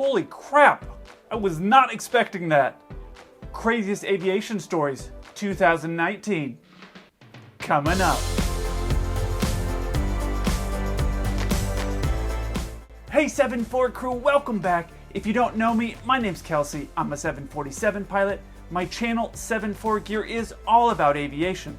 Holy crap! I was not expecting that. Craziest aviation stories 2019. Coming up. Hey 7-4 crew, welcome back. If you don't know me, my name's Kelsey. I'm a 747 pilot. My channel 7-4 Gear is all about aviation.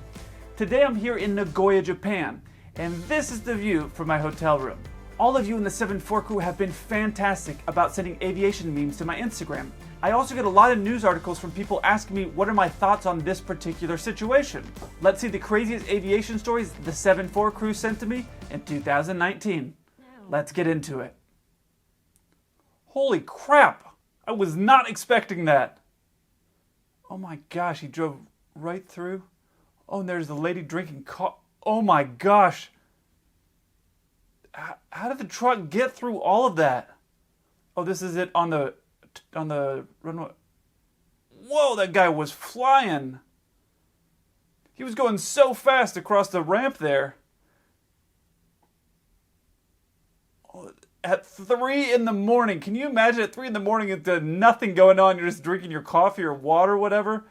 Today I'm here in Nagoya, Japan, and this is the view from my hotel room. All of you in the 7-4 crew have been fantastic about sending aviation memes to my Instagram. I also get a lot of news articles from people asking me what are my thoughts on this particular situation. Let's see the craziest aviation stories the 7-4 crew sent to me in 2019. Let's get into it. Holy crap! I was not expecting that. Oh my gosh, he drove right through. Oh, and there's the lady drinking coffee. Oh my gosh. How did the truck get through all of that? Oh, this is it on the runway. Whoa, that guy was flying. He was going so fast across the ramp there. Oh, at 3 in the morning. Can you imagine at 3 in the morning it's nothing going on. You're just drinking your coffee or water or whatever.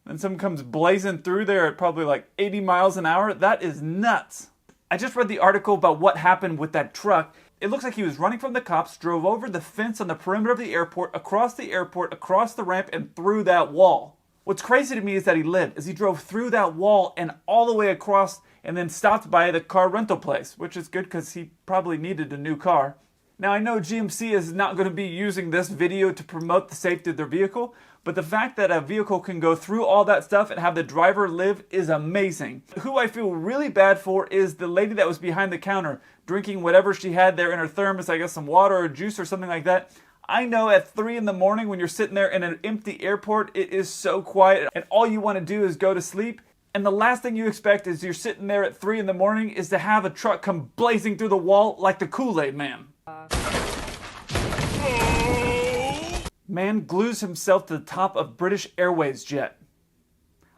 And someone comes blazing through there at probably like 80 miles an hour. That is nuts. I just read the article about what happened with that truck. It looks like he was running from the cops, drove over the fence on the perimeter of the airport, across the ramp, and through that wall. What's crazy to me is that he lived, as he drove through that wall and all the way across and then stopped by the car rental place, which is good because he probably needed a new car. Now I know GMC is not going to be using this video to promote the safety of their vehicle, but the fact that a vehicle can go through all that stuff and have the driver live is amazing. Who I feel really bad for is the lady that was behind the counter, drinking whatever she had there in her thermos, I guess some water or juice or something like that. I know at 3 in the morning when you're sitting there in an empty airport, it is so quiet and all you want to do is go to sleep. And the last thing you expect is you're sitting there at 3 in the morning is to have a truck come blazing through the wall like the Kool-Aid Man. Man glues himself to the top of British Airways jet.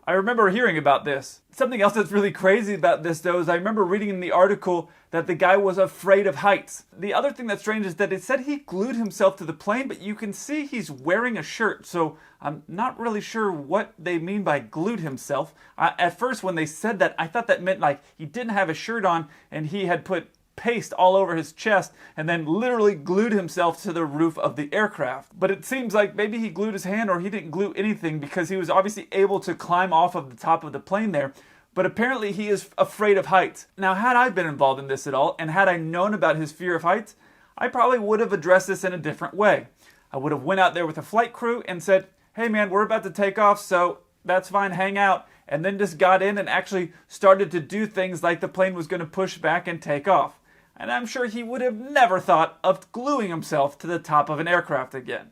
I remember hearing about this. Something else that's really crazy about this though is I remember reading in the article that the guy was afraid of heights. The other thing that's strange is that it said he glued himself to the plane, but you can see he's wearing a shirt, so I'm not really sure what they mean by glued himself. At first when they said that, I thought that meant like he didn't have a shirt on and he had put paste all over his chest and then literally glued himself to the roof of the aircraft. But it seems like maybe he glued his hand or he didn't glue anything because he was obviously able to climb off of the top of the plane there. But apparently he is afraid of heights. Now had I been involved in this at all and had I known about his fear of heights, I probably would have addressed this in a different way. I would have went out there with a flight crew and said, hey man, we're about to take off, so that's fine, hang out. And then just got in and actually started to do things like the plane was going to push back and take off. And I'm sure he would have never thought of gluing himself to the top of an aircraft again.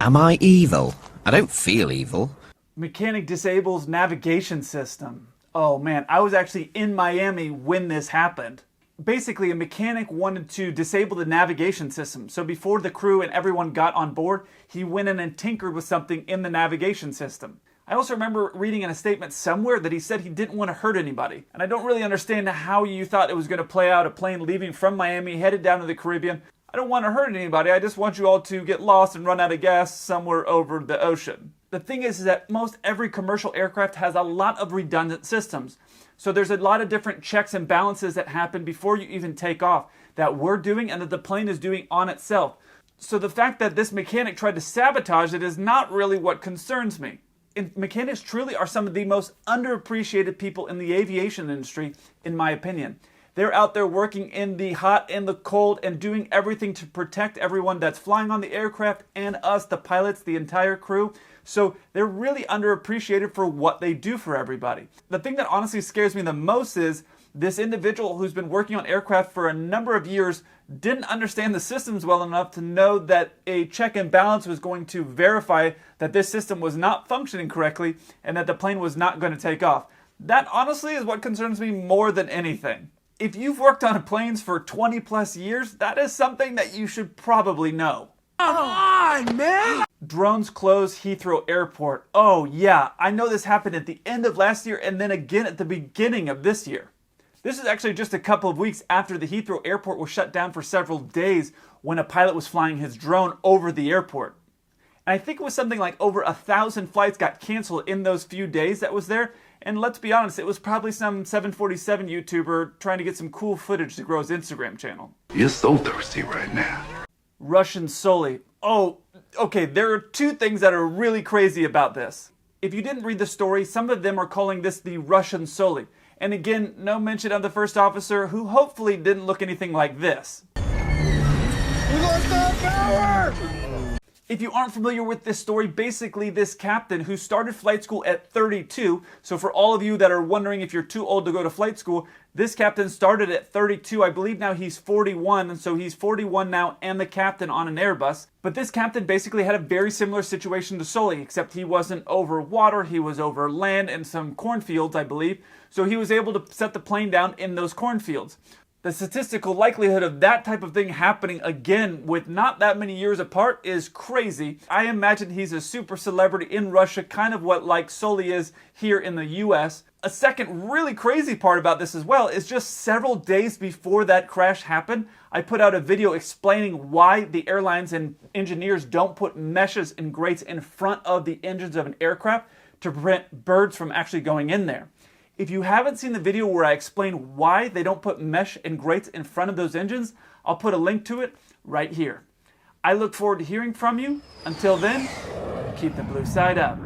Am I evil? I don't feel evil. Mechanic disables navigation system. Oh man, I was actually in Miami when this happened. Basically, a mechanic wanted to disable the navigation system. So before the crew and everyone got on board, he went in and tinkered with something in the navigation system. I also remember reading in a statement somewhere that he said he didn't want to hurt anybody. And I don't really understand how you thought it was going to play out, a plane leaving from Miami, headed down to the Caribbean. I don't want to hurt anybody, I just want you all to get lost and run out of gas somewhere over the ocean. The thing is that most every commercial aircraft has a lot of redundant systems. So there's a lot of different checks and balances that happen before you even take off that we're doing and that the plane is doing on itself. So the fact that this mechanic tried to sabotage it is not really what concerns me. Mechanics truly are some of the most underappreciated people in the aviation industry, in my opinion. They're out there working in the hot and the cold and doing everything to protect everyone that's flying on the aircraft and us, the pilots, the entire crew. So they're really underappreciated for what they do for everybody. The thing that honestly scares me the most is this individual who's been working on aircraft for a number of years didn't understand the systems well enough to know that a check and balance was going to verify that this system was not functioning correctly and that the plane was not going to take off. That honestly is what concerns me more than anything. If you've worked on planes for 20 plus years, that is something that you should probably know. Come on, man! Drones close Heathrow Airport. Oh yeah, I know this happened at the end of last year and then again at the beginning of this year. This is actually just a couple of weeks after the Heathrow Airport was shut down for several days when a pilot was flying his drone over the airport. And I think it was something like over 1,000 flights got canceled in those few days that was there. And let's be honest, it was probably some 747 YouTuber trying to get some cool footage to grow his Instagram channel. You're so thirsty right now. Russian Soli. Oh, okay, there are two things that are really crazy about this. If you didn't read the story, some of them are calling this the Russian Soli. And again, no mention of the first officer, who hopefully didn't look anything like this. We lost our power! If you aren't familiar with this story, basically this captain who started flight school at 32, so for all of you that are wondering if you're too old to go to flight school, this captain started at 32. I believe now he's 41, and so he's 41 now and the captain on an Airbus. But this captain basically had a very similar situation to Soli, except he wasn't over water, he was over land and some cornfields, I believe. So he was able to set the plane down in those cornfields. The statistical likelihood of that type of thing happening again with not that many years apart is crazy. I imagine he's a super celebrity in Russia, kind of what like Soli is here in the US. A second really crazy part about this as well is just several days before that crash happened, I put out a video explaining why the airlines and engineers don't put meshes and grates in front of the engines of an aircraft to prevent birds from actually going in there. If you haven't seen the video where I explain why they don't put mesh and grates in front of those engines, I'll put a link to it right here. I look forward to hearing from you. Until then, keep the blue side up.